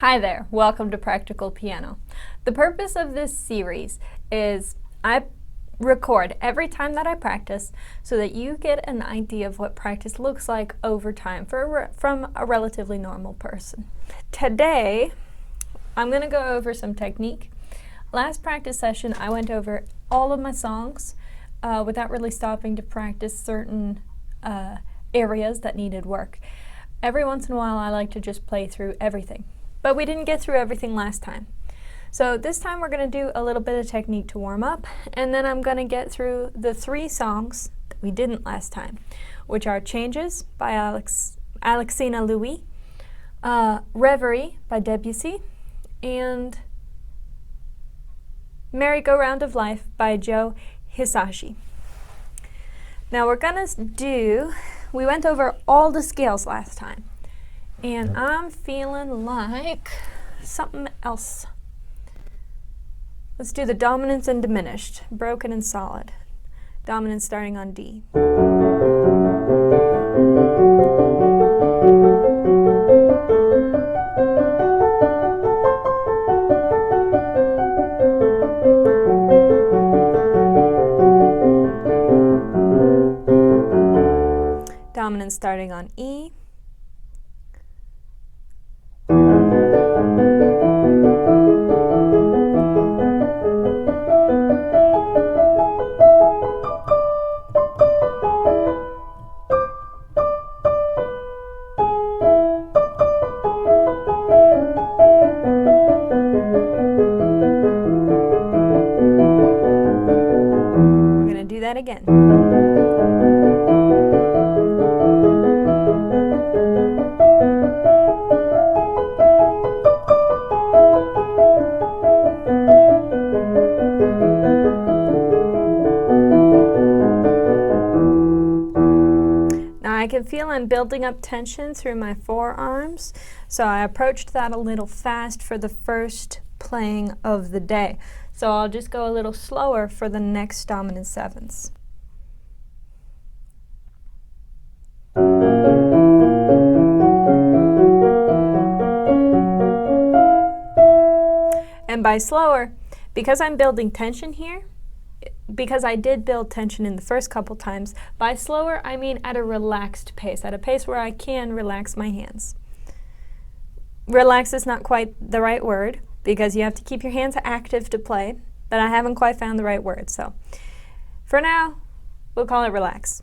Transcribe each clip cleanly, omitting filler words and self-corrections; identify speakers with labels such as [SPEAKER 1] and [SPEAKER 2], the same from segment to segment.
[SPEAKER 1] Hi there, welcome to Practical Piano. The purpose of this series is I record every time that I practice so that you get an idea of what practice looks like over time from a relatively normal person. Today, I'm going to go over some technique. Last practice session, I went over all of my songs without really stopping to practice certain areas that needed work. Every once in a while, I like to just play through everything. But we didn't get through everything last time. So this time we're going to do a little bit of technique to warm up, and then I'm going to get through the 3 songs that we didn't last time, which are Changes by Alexina Louis, Reverie by Debussy, and Merry-Go-Round of Life by Joe Hisaishi. Now we went over all the scales last time. And I'm feeling like something else. Let's do the dominants and diminished, broken and solid. Dominant starting on D. Dominant starting on E. Do that again. Now I can feel I'm building up tension through my forearms, so I approached that a little fast for the first playing of the day. So I'll just go a little slower for the next dominant 7s. And by slower, because I'm building tension here, because I did build tension in the first couple times, by slower I mean at a relaxed pace, at a pace where I can relax my hands. Relax is not quite the right word, because you have to keep your hands active to play, but I haven't quite found the right word, so for now, we'll call it relax.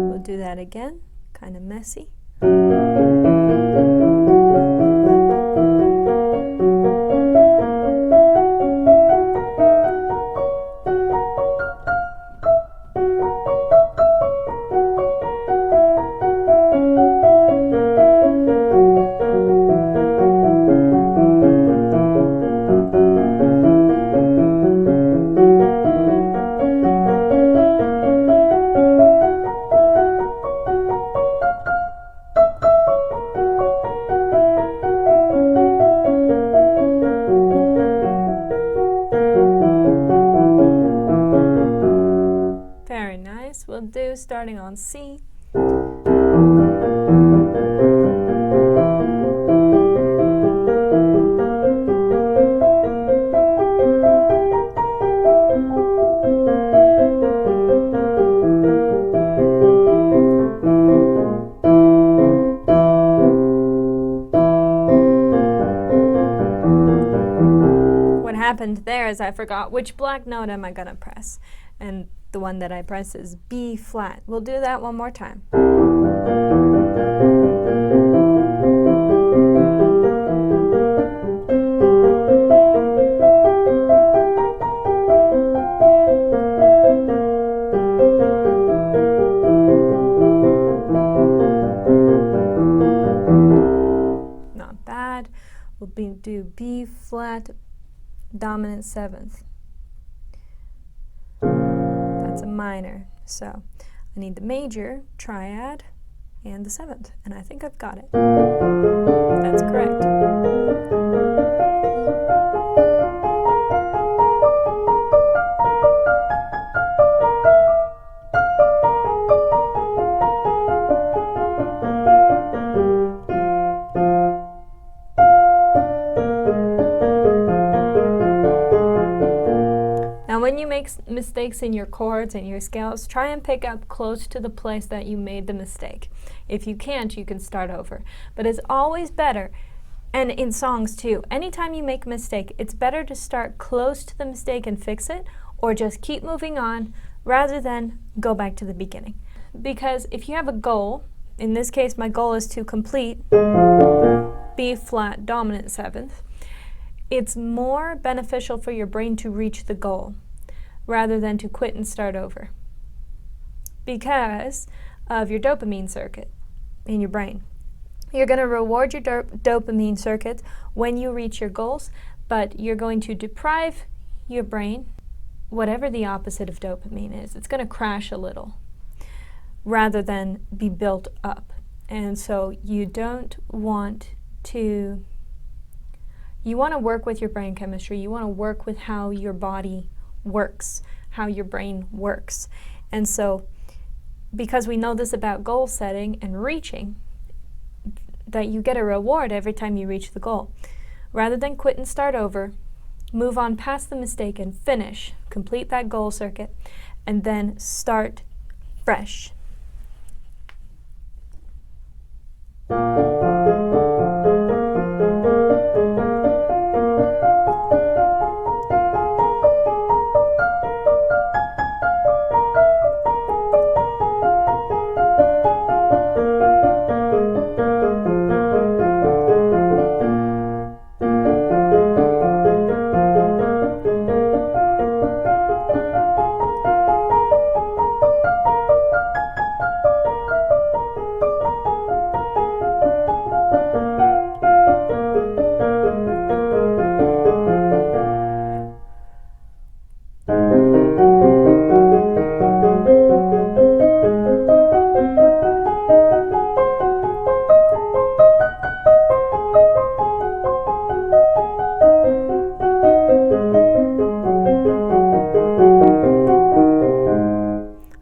[SPEAKER 1] We'll do that again, kind of messy. Very nice. We'll do starting on C. What happened there is I forgot which black note am I going to press, and the one that I press is B flat. We'll do that one more time. Not bad. We'll do B flat, dominant 7th. That's a minor, so I need the major triad and the 7th, and I think I've got it. That's correct. Now when you make mistakes in your chords and your scales, try and pick up close to the place that you made the mistake. If you can't, you can start over. But it's always better, and in songs too, anytime you make a mistake, it's better to start close to the mistake and fix it, or just keep moving on rather than go back to the beginning. Because if you have a goal, in this case my goal is to complete B flat dominant 7th, it's more beneficial for your brain to reach the goal rather than to quit and start over because of your dopamine circuit in your brain. You're going to reward your dopamine circuit when you reach your goals, but you're going to deprive your brain, whatever the opposite of dopamine is. It's going to crash a little rather than be built up. And so you don't want to, you want to work with your brain chemistry. You want to work with how your body works, how your brain works. And so because we know this about goal setting and reaching, that you get a reward every time you reach the goal. Rather than quit and start over, move on past the mistake and finish, complete that goal circuit, and then start fresh.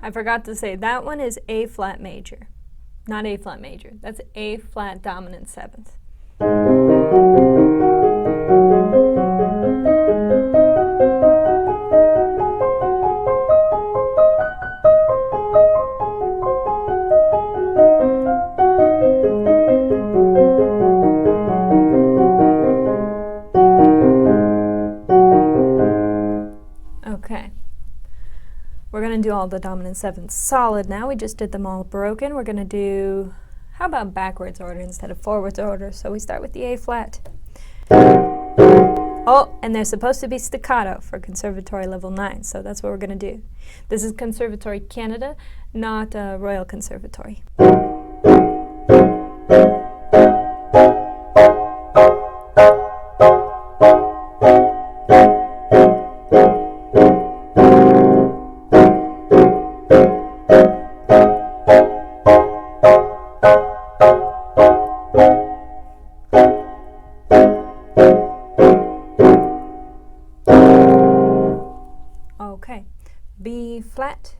[SPEAKER 1] I forgot to say, that one is A flat major, not A flat major. That's A flat dominant 7th. Okay. We're going to do all the dominant 7ths solid now. We just did them all broken. We're going to do, how about backwards order instead of forwards order? So we start with the A flat. Oh, and they're supposed to be staccato for Conservatory level 9, so that's what we're going to do. This is Conservatory Canada, not Royal Conservatory. Okay, B flat.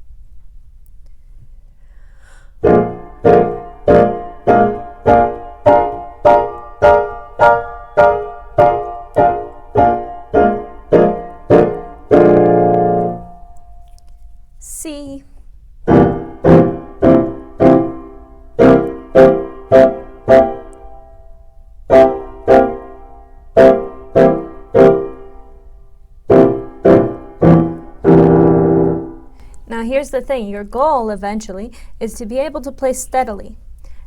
[SPEAKER 1] C. Now here's the thing, your goal eventually is to be able to play steadily.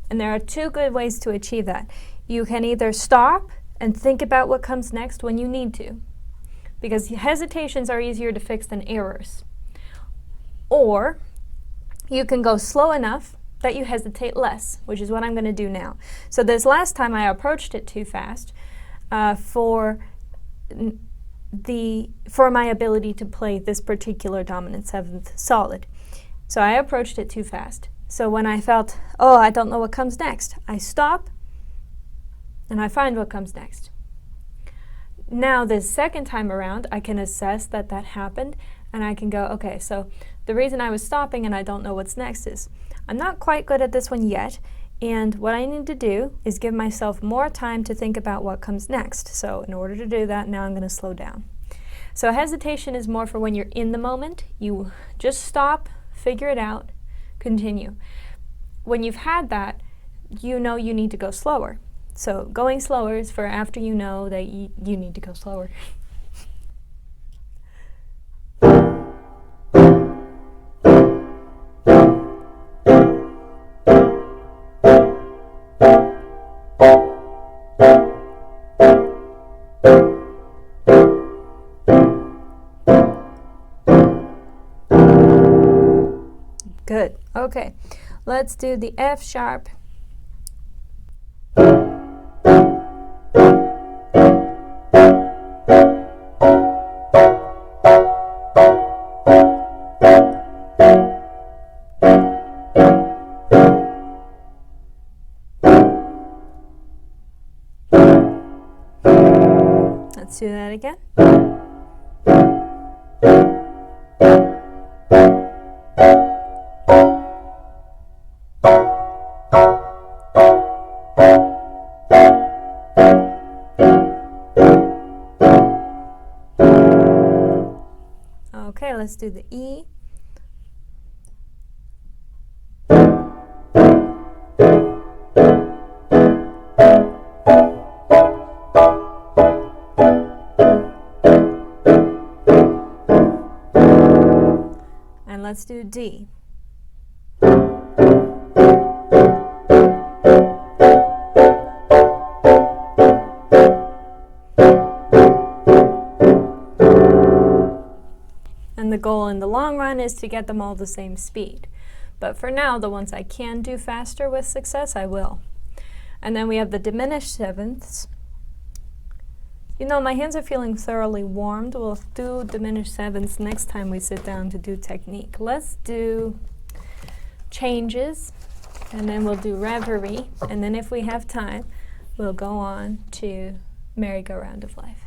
[SPEAKER 1] And there are two good ways to achieve that. You can either stop and think about what comes next when you need to, because hesitations are easier to fix than errors. Or you can go slow enough that you hesitate less, which is what I'm going to do now. So this last time I approached it too fast for my ability to play this particular dominant 7th solid. So I approached it too fast. So when I felt, oh, I don't know what comes next, I stop and I find what comes next. Now this second time around, I can assess that that happened, and I can go, okay, so the reason I was stopping and I don't know what's next is I'm not quite good at this one yet, and what I need to do is give myself more time to think about what comes next. So in order to do that, now I'm going to slow down. So hesitation is more for when you're in the moment. You just stop, figure it out, continue. When you've had that, you know you need to go slower. So going slower is for after you know that you need to go slower. Good. Okay. Let's do the F sharp. Let's do that again. Okay, let's do the E. And let's do D. And the goal in the long run is to get them all the same speed. But for now, the ones I can do faster with success, I will. And then we have the diminished sevenths. You know, my hands are feeling thoroughly warmed. We'll do diminished sevenths next time we sit down to do technique. Let's do changes, and then we'll do reverie, and then if we have time, we'll go on to merry-go-round of life.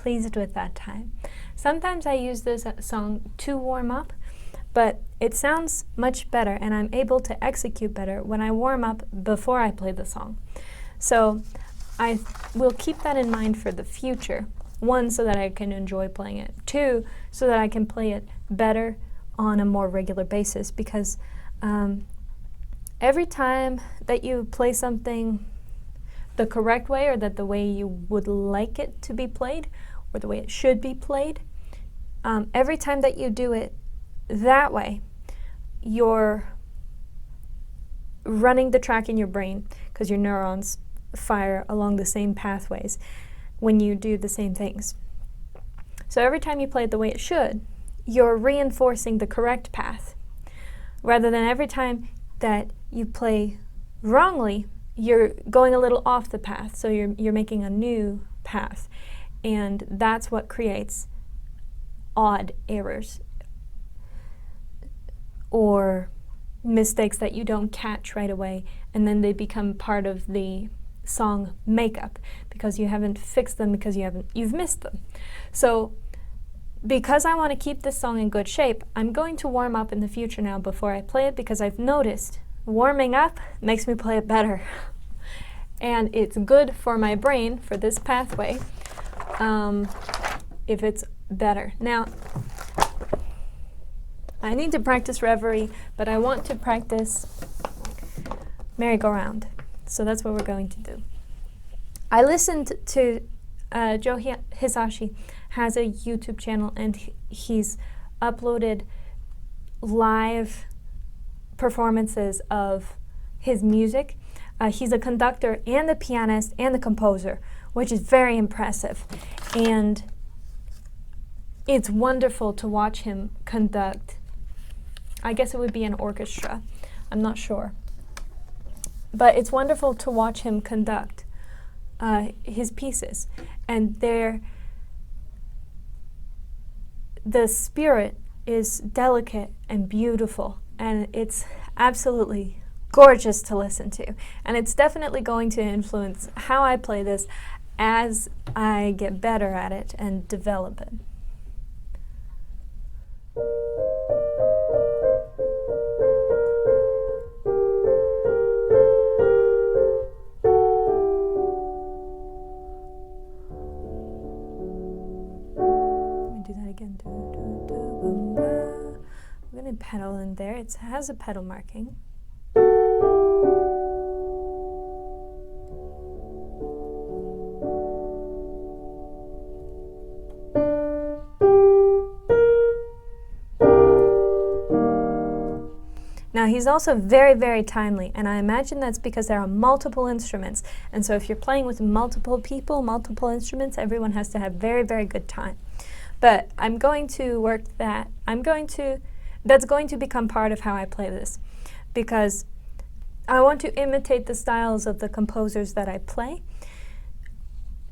[SPEAKER 1] pleased with that time. Sometimes I use this song to warm up, but it sounds much better and I'm able to execute better when I warm up before I play the song. So I will keep that in mind for the future. One, so that I can enjoy playing it. Two, so that I can play it better on a more regular basis, because every time that you play something the correct way, or that the way you would like it to be played, or the way it should be played, every time that you do it that way, you're running the track in your brain, because your neurons fire along the same pathways when you do the same things. So every time you play it the way it should, you're reinforcing the correct path, rather than every time that you play wrongly, you're going a little off the path, so you're making a new path, and that's what creates odd errors or mistakes that you don't catch right away, and then they become part of the song makeup because you haven't fixed them, because you've missed them. So because I want to keep this song in good shape, I'm going to warm up in the future now before I play it, because I've noticed warming up makes me play it better. And it's good for my brain, for this pathway, if it's better. Now, I need to practice Reverie, but I want to practice Merry-Go-Round. So that's what we're going to do. I listened to Joe Hisaishi has a YouTube channel, and he's uploaded live performances of his music. He's a conductor and a pianist and a composer, which is very impressive. And it's wonderful to watch him conduct. I guess it would be an orchestra. I'm not sure. But it's wonderful to watch him conduct his pieces. And the spirit is delicate and beautiful, and it's absolutely gorgeous to listen to. And it's definitely going to influence how I play this as I get better at it and develop it. Again. I'm going to pedal in there. It has a pedal marking. Now he's also very, very timely, and I imagine that's because there are multiple instruments. And so if you're playing with multiple people, multiple instruments, everyone has to have very, very good time. But I'm going to work that. That's going to become part of how I play this, because I want to imitate the styles of the composers that I play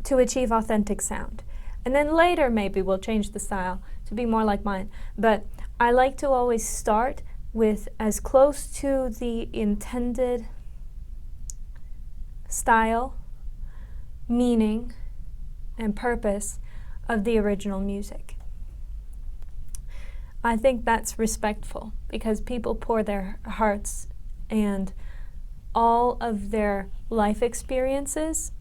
[SPEAKER 1] to achieve authentic sound. And then later maybe we'll change the style to be more like mine. But I like to always start with as close to the intended style, meaning, and purpose of the original music. I think that's respectful, because people pour their hearts and all of their life experiences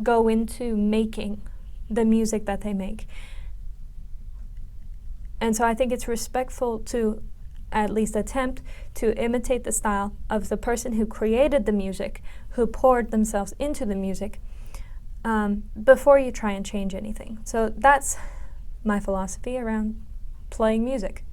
[SPEAKER 1] go into making the music that they make. And so I think it's respectful to at least attempt to imitate the style of the person who created the music, who poured themselves into the music, before you try and change anything. So that's my philosophy around playing music.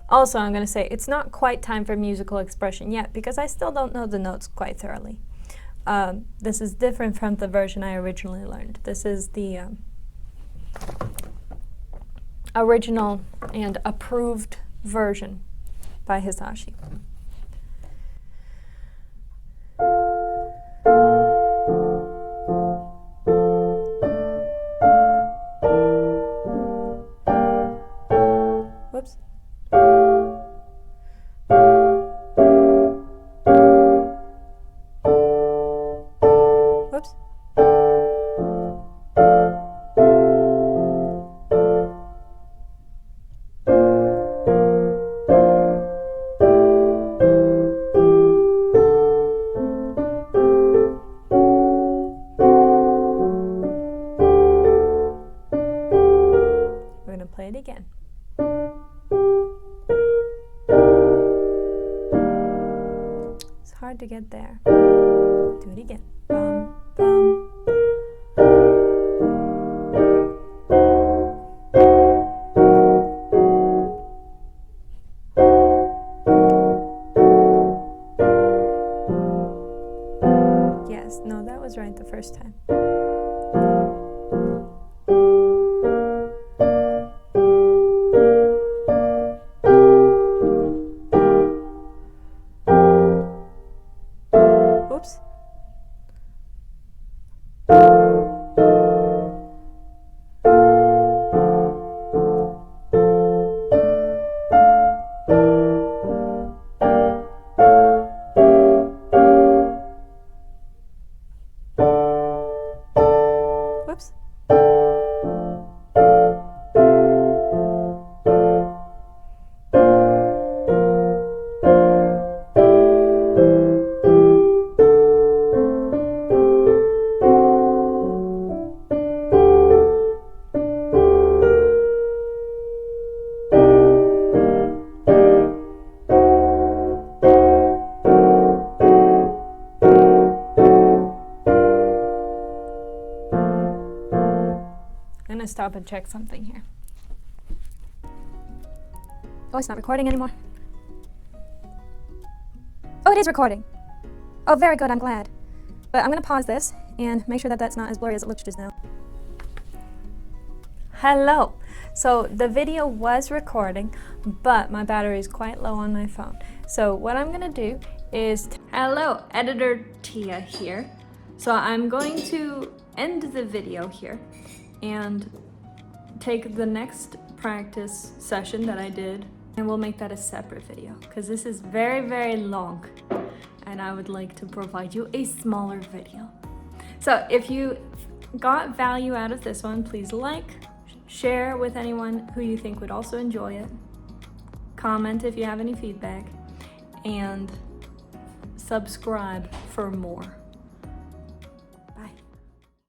[SPEAKER 1] Also, I'm going to say it's not quite time for musical expression yet, because I still don't know the notes quite thoroughly. This is different from the version I originally learned. This is the original and approved version by Hisaishi. Whoops. Whoops. We're going to play it again. It's hard to get there. Do it again. Bum, bum. Yes, no, that was right the first time. Oops. Whoops. I'm gonna stop and check something here. Oh, it's not recording anymore. Oh, it is recording. Oh, very good, I'm glad. But I'm gonna pause this and make sure that that's not as blurry as it looked just now. Hello. So the video was recording, but my battery is quite low on my phone. So what I'm gonna do is, hello, editor Tia here. So I'm going to end the video here and take the next practice session that I did, and we'll make that a separate video because this is very, very long and I would like to provide you a smaller video. So if you got value out of this one, please like, share with anyone who you think would also enjoy it, comment if you have any feedback, and subscribe for more.